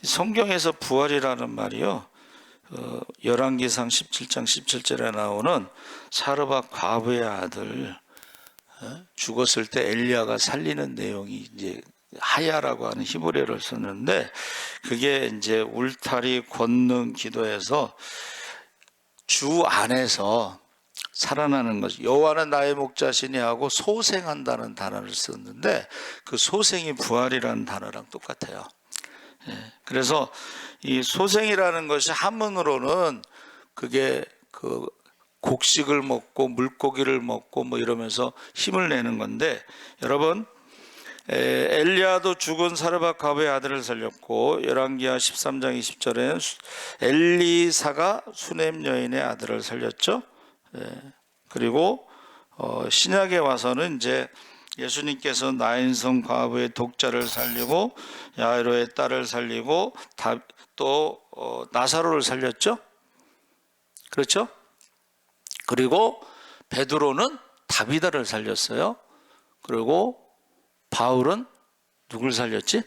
성경에서 부활이라는 말이요, 열왕기상 17장 17절에 나오는 사르밧 과부의 아들 죽었을 때 엘리야가 살리는 내용이 이제 하야라고 하는 히브리어를 썼는데, 그게 이제 울타리 권능 기도에서 주 안에서 살아나는 것이, 여호와는 나의 목자시니 하고 소생한다는 단어를 썼는데, 그 소생이 부활이라는 단어랑 똑같아요. 그래서 이 소생이라는 것이 한문으로는 그게 그 곡식을 먹고 물고기를 먹고 뭐 이러면서 힘을 내는 건데, 여러분, 엘리야도 죽은 사르밧 과부의 아들을 살렸고, 열왕기하 13장 20절에는 엘리사가 수넴 여인의 아들을 살렸죠. 그리고 신약에 와서는 이제 예수님께서 나인성 과부의 독자를 살리고 야이로의 딸을 살리고 또 나사로를 살렸죠. 그렇죠? 그리고 베드로는 다비다를 살렸어요. 그리고 바울은 누굴 살렸지?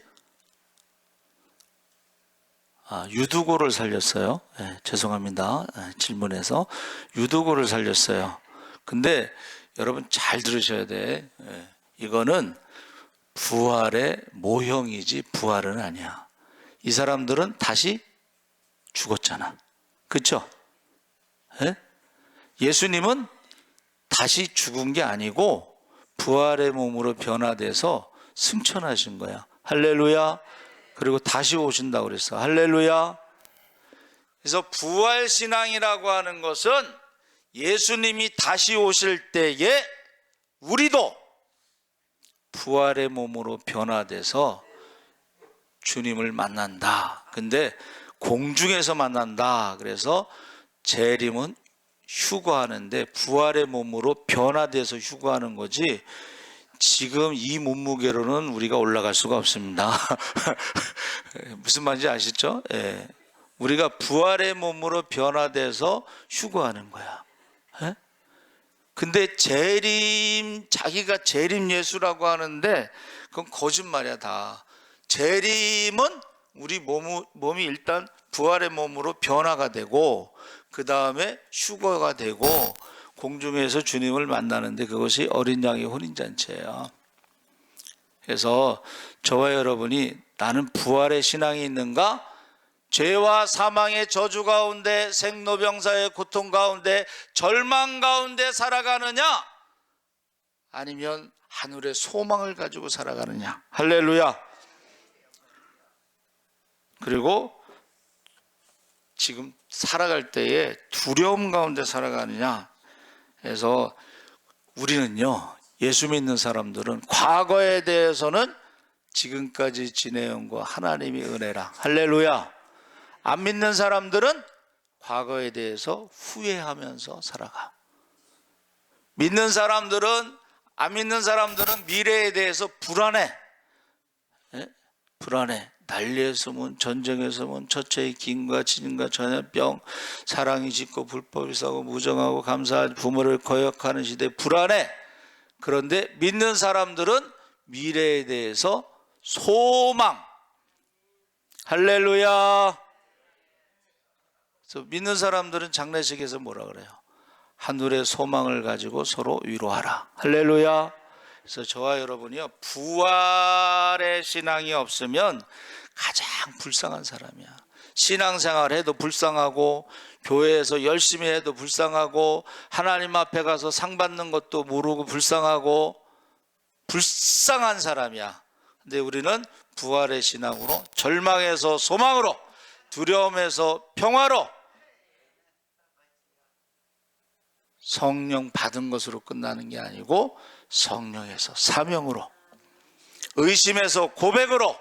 유두고를 살렸어요. 죄송합니다. 질문에서 유두고를 살렸어요. 근데 여러분 잘 들으셔야 돼. 이거는 부활의 모형이지 부활은 아니야. 이 사람들은 다시 죽었잖아. 그렇죠? 예수님은 다시 죽은 게 아니고 부활의 몸으로 변화돼서 승천하신 거야. 할렐루야. 그리고 다시 오신다고 그랬어. 할렐루야. 그래서 부활신앙이라고 하는 것은 예수님이 다시 오실 때에 우리도 부활의 몸으로 변화돼서 주님을 만난다. 근데 공중에서 만난다. 그래서 재림은 휴거하는데 부활의 몸으로 변화돼서 휴거하는 거지, 지금 이 몸무게로는 우리가 올라갈 수가 없습니다. 무슨 말인지 아시죠? 우리가 부활의 몸으로 변화돼서 휴거하는 거야. 근데 자기가 재림 예수라고 하는데 그건 거짓말이야 다. 재림은 우리 몸이 일단 부활의 몸으로 변화가 되고, 그 다음에 휴거가 되고 공중에서 주님을 만나는데, 그것이 어린 양의 혼인잔치예요. 그래서 저와 여러분이 나는 부활의 신앙이 있는가? 죄와 사망의 저주 가운데, 생로병사의 고통 가운데, 절망 가운데 살아가느냐? 아니면 하늘의 소망을 가지고 살아가느냐? 할렐루야. 그리고 지금 살아갈 때에 두려움 가운데 살아가느냐? 그래서 우리는요, 예수 믿는 사람들은 과거에 대해서는 지금까지 지내온 거 하나님이 은혜라. 할렐루야. 안 믿는 사람들은 과거에 대해서 후회하면서 살아가. 안 믿는 사람들은 미래에 대해서 불안해. 불안해. 난리에서문, 전쟁에서문, 처체의 기근과 지진과 전염병, 사랑이 짙고 불법이 싸고 무정하고 감사하지 부모를 거역하는 시대에 불안해. 그런데 믿는 사람들은 미래에 대해서 소망. 할렐루야. 그래서 믿는 사람들은 장례식에서 뭐라 그래요? 하늘의 소망을 가지고 서로 위로하라. 할렐루야. 그래서 저와 여러분이요, 부활의 신앙이 없으면 가장 불쌍한 사람이야. 신앙생활 해도 불쌍하고, 교회에서 열심히 해도 불쌍하고, 하나님 앞에 가서 상 받는 것도 모르고 불쌍하고, 불쌍한 사람이야. 근데 우리는 부활의 신앙으로, 절망에서 소망으로, 두려움에서 평화로 성령 받은 것으로 끝나는 게 아니고 성령에서 사명으로, 의심에서 고백으로.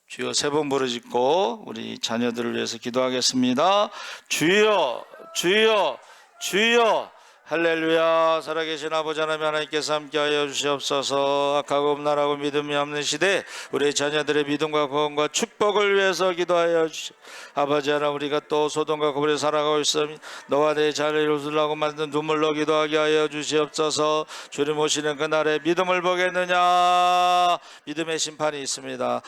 주여 세 번 부르짖고 우리 자녀들을 위해서 기도하겠습니다. 주여 주여 주여. 할렐루야. 살아계신 아버지 하나님, 하나님께서 함께하여 주시옵소서. 악하고 음란하고 믿음이 없는 시대 우리 자녀들의 믿음과 구원과 축복을 위해서 기도하여 주시옵소서. 아버지 하나님, 우리가 또 소돔과 고모라에 살아가고 있으니 너와 내 자녀를 이루려고 만든 눈물로 기도하게 하여 주시옵소서. 주님 오시는 그날에 믿음을 보겠느냐? 믿음의 심판이 있습니다.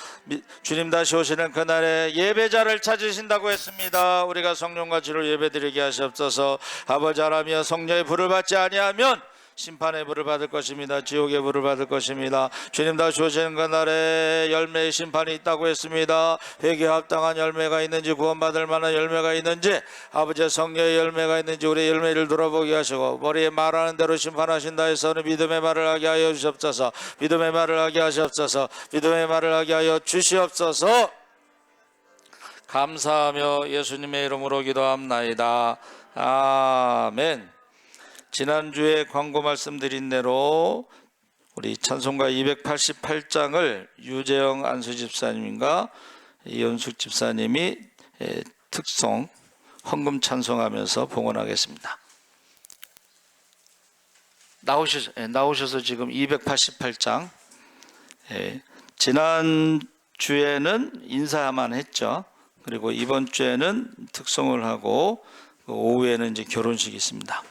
주님 다시 오시는 그날에 예배자를 찾으신다고 했습니다. 우리가 성령과 주를 예배드리게 하시옵소서. 아버지 하나님이여, 성령의 불을 받지 아니하면 심판의 불을 받을 것입니다. 지옥의 불을 받을 것입니다. 주님 다시 오시는 그날에 열매의 심판이 있다고 했습니다. 회개에 합당한 열매가 있는지, 구원받을 만한 열매가 있는지, 아버지의 성령의 열매가 있는지 우리의 열매를 돌아보게 하시고, 머리에 말하는 대로 심판하신다 해서는 믿음의 말을 하게 하여 주시옵소서. 믿음의 말을 하게 하시옵소서. 믿음의 말을 하게 하여 주시옵소서. 감사하며 예수님의 이름으로 기도합나이다. 아멘. 지난주에 광고 말씀드린 대로 우리 찬송가 288장을 유재영 안수 집사님과 이현숙 집사님이 특송 헌금 찬송하면서 봉헌하겠습니다. 나오셔서 지금 288장, 지난주에는 인사만 했죠. 그리고 이번 주에는 특송을 하고 오후에는 이제 결혼식이 있습니다.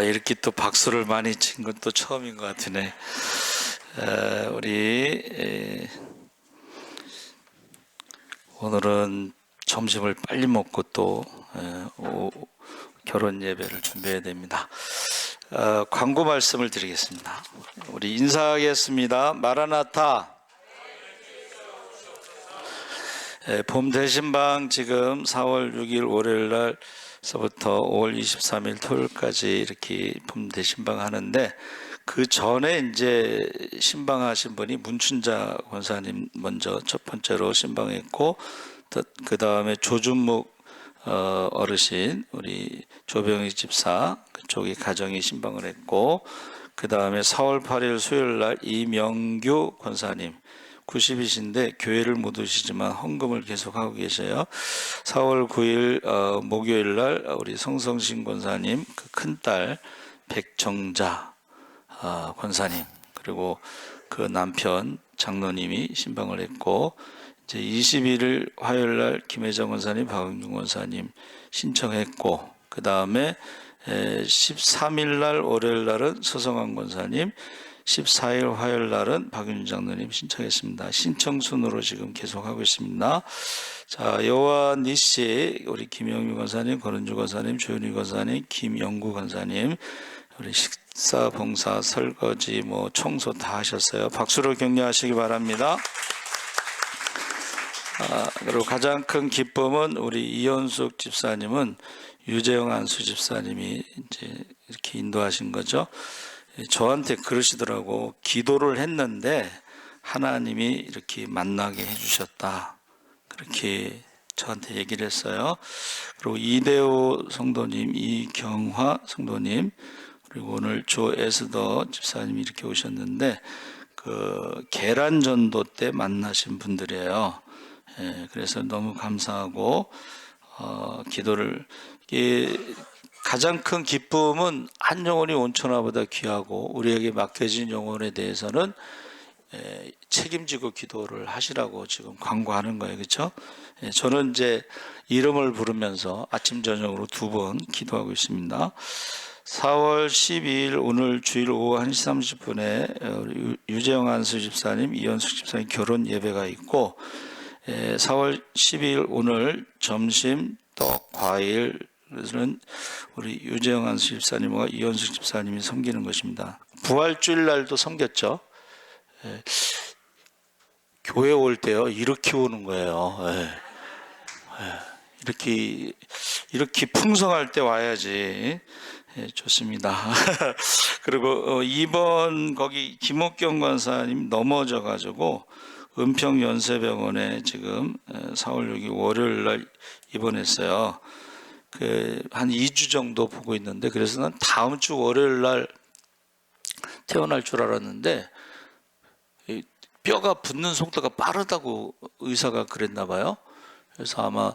이렇게 또 박수를 많이 친 건 또 처음인 것 같으네. 우리 오늘은 점심을 빨리 먹고 또 결혼 예배를 준비해야 됩니다. 광고 말씀을 드리겠습니다. 우리 인사하겠습니다. 마라나타. 봄 대신방 지금 4월 6일 월요일 날서부터 5월 23일 토요일까지 이렇게 봄 대신방 하는데, 그 전에 이제 신방하신 분이 문춘자 권사님 먼저 첫 번째로 신방했고, 그 다음에 조준묵 어르신, 우리 조병희 집사 그쪽이 가정이 신방을 했고, 그 다음에 4월 8일 수요일 날 이명규 권사님 90이신데 교회를 못 오시지만 헌금을 계속하고 계셔요. 4월 9일 목요일 날 우리 성성신 권사님 그 큰딸 백정자 권사님, 그리고 그 남편 장로님이 신방을 했고, 이제 21일 화요일 날 김혜정 권사님, 박은중 권사님 신청했고, 그 다음에 13일 날 월요일 날은 서성환 권사님, 14일 화요일 날은 박윤 장로님 신청했습니다. 신청 순으로 지금 계속하고 있습니다. 자, 요한 니씨, 우리 김영미 권사님, 권은주 권사님, 조윤희 권사님, 김영구 권사님, 우리 식사, 봉사, 설거지, 뭐 청소 다 하셨어요. 박수로 격려하시기 바랍니다. 그리고 가장 큰 기쁨은 우리 이현숙 집사님은 유재영 안수 집사님이 이제 이렇게 인도하신 거죠. 저한테 그러시더라고. 기도를 했는데 하나님이 이렇게 만나게 해주셨다. 그렇게 저한테 얘기를 했어요. 그리고 이대호 성도님, 이경화 성도님, 그리고 오늘 조 에스더 집사님이 이렇게 오셨는데 그 계란 전도 때 만나신 분들이에요. 그래서 너무 감사하고 기도를 가장 큰 기쁨은 한 영혼이 온천하보다 귀하고 우리에게 맡겨진 영혼에 대해서는 책임지고 기도를 하시라고 지금 광고하는 거예요. 그렇죠? 저는 이제 이름을 부르면서 아침 저녁으로 2번 기도하고 있습니다. 4월 12일 오늘 주일 오후 1시 30분에 유재영 안수 집사님, 이현숙 집사님 결혼 예배가 있고 4월 12일 오늘 점심 떡, 과일은 우리 유재영 안수 집사님과 이현숙 집사님이 섬기는 것입니다. 부활주일 날도 섬겼죠. 교회 올 때요 이렇게 오는 거예요. 이렇게 풍성할 때 와야지. 좋습니다. 그리고 이번 거기 김옥경 권사님 넘어져 가지고 은평연세병원에 지금 4월 6일 월요일 날 입원했어요. 한 2주 정도 보고 있는데 그래서 난 다음 주 월요일 날 퇴원할 줄 알았는데 뼈가 붙는 속도가 빠르다고 의사가 그랬나 봐요. 그래서 아마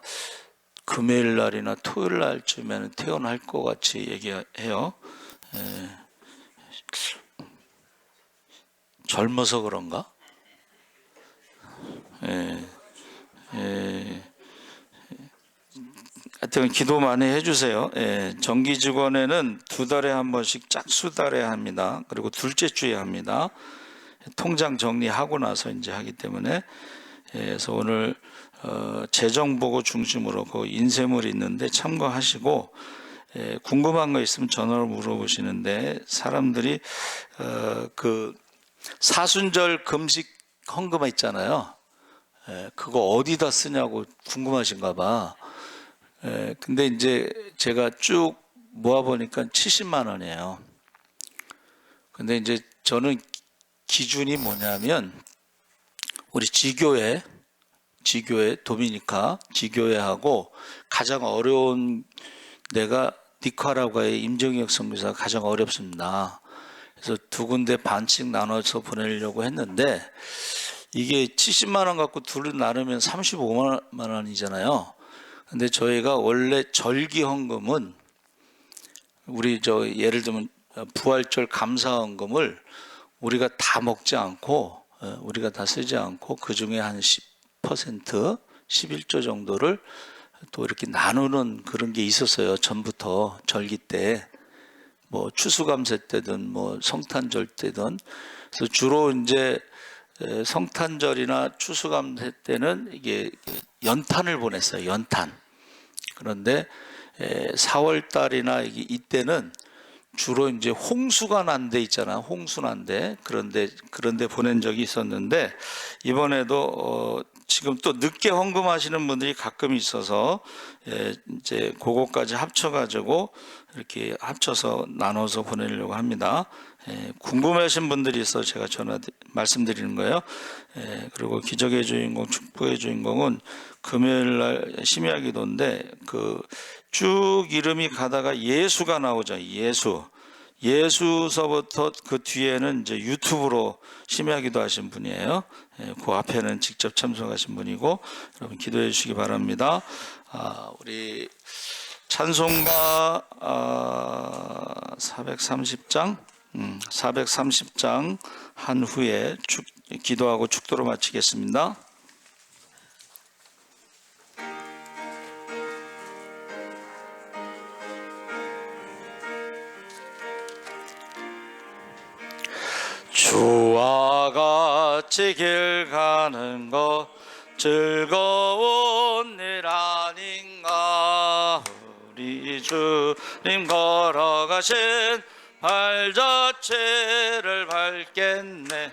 금요일 날이나 토요일 날쯤에는 퇴원할 것 같이 얘기해요. 젊어서 그런가? 하여튼 기도 많이 해주세요. 정기 직원에는 2달에 한 번씩 짝수달에 합니다. 그리고 둘째 주에 합니다. 통장 정리하고 나서 이제 하기 때문에 그래서 오늘 재정보고 중심으로 그 인쇄물이 있는데 참고하시고 궁금한 거 있으면 전화로 물어보시는데 사람들이 그 사순절 금식 헌금 있잖아요. 그거 어디다 쓰냐고 궁금하신가 봐. 근데 이제 제가 쭉 모아보니까 70만 원이에요. 근데 이제 저는 기준이 뭐냐면 우리 지교회 도미니카 지교회하고 가장 어려운 데가 니카라과의 임정혁 선교사가 가장 어렵습니다. 그래서 2군데 반씩 나눠서 보내려고 했는데 이게 70만 원 갖고 둘을 나누면 35만 원이잖아요. 근데 저희가 원래 절기 헌금은 우리 예를 들면 부활절 감사 헌금을 우리가 다 먹지 않고 우리가 다 쓰지 않고 그 중에 한 10%, 11조 정도를 또 이렇게 나누는 그런 게 있었어요. 전부터 절기 때 뭐 추수감사 때든 뭐 성탄절 때든 그래서 주로 이제 성탄절이나 추수감사 때는 이게 연탄을 보냈어요. 연탄. 그런데 4월 달이나 이때는 주로 이제 홍수가 난 데 있잖아. 홍수 난 데. 그런데 보낸 적이 있었는데 이번에도 지금 또 늦게 헌금하시는 분들이 가끔 있어서 이제 그거까지 합쳐가지고 이렇게 합쳐서 나눠서 보내려고 합니다. 궁금하신 분들이 있어 제가 말씀드리는 거예요. 그리고 기적의 주인공, 축복의 주인공은 금요일 날 심야 기도인데 그 쭉 이름이 가다가 예수가 나오죠. 예수서부터 그 뒤에는 이제 유튜브로 심야 기도하신 분이에요. 그 앞에는 직접 참석하신 분이고 여러분 기도해 주시기 바랍니다. 우리 찬송가 430장 430장 한 후에 기도하고 축도로 마치겠습니다. 주와 같이 길 가는 것 즐거운 일 아닌가. 우리 주님 걸어가신 발 자체를 밟겠네.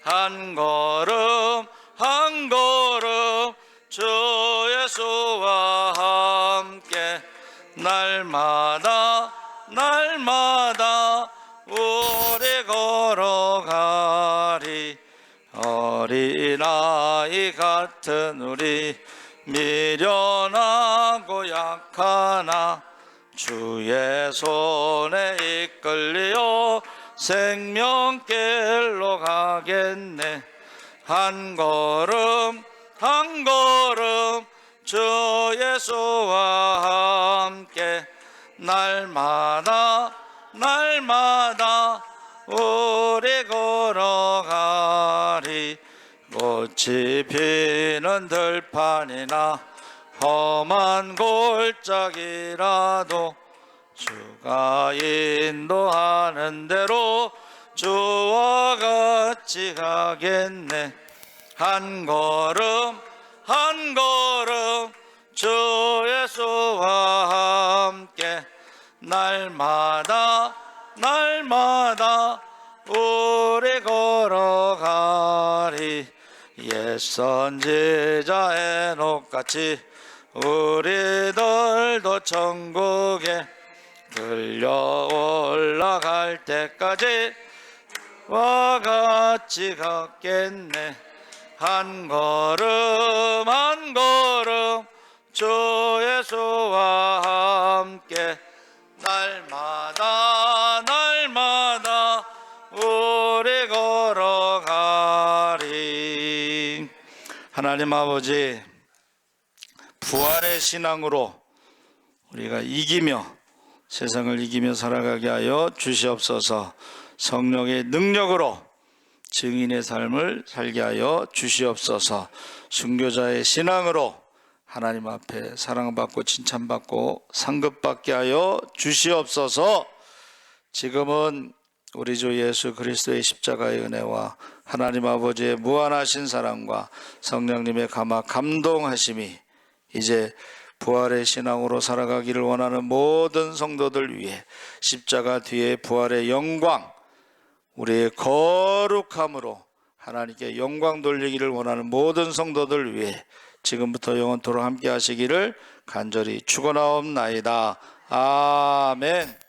한 걸음 한 걸음 주 예수와 함께 날마다 날마다 우리 걸어가리. 어린아이 같은 우리 미련하고 약하나 주의 손에 이끌려 생명길로 가겠네. 한 걸음 한 걸음 주 예수와 함께 날마다 날마다 우리 걸어가리. 꽃이 피는 들판이나 험한 골짜기라도 주가 인도하는 대로 주와 같이 가겠네. 한 걸음 한 걸음 주 예수와 함께 날마다 날마다 우리 걸어가리. 옛 선지자 에녹같이 우리들도 천국에 끌려 올라갈 때까지 와 같이 걷겠네. 한 걸음 한 걸음 주 예수와 함께 날마다 날마다 우리 걸어가리. 하나님 아버지, 부활의 신앙으로 우리가 이기며 세상을 이기며 살아가게 하여 주시옵소서. 성령의 능력으로 증인의 삶을 살게 하여 주시옵소서. 순교자의 신앙으로 하나님 앞에 사랑받고 칭찬받고 상급받게 하여 주시옵소서. 지금은 우리 주 예수 그리스도의 십자가의 은혜와 하나님 아버지의 무한하신 사랑과 성령님의 감동하심이 이제 부활의 신앙으로 살아가기를 원하는 모든 성도들 위해 십자가 뒤에 부활의 영광, 우리의 거룩함으로 하나님께 영광 돌리기를 원하는 모든 성도들 위해 지금부터 영원토록 함께 하시기를 간절히 축원하옵나이다. 아멘.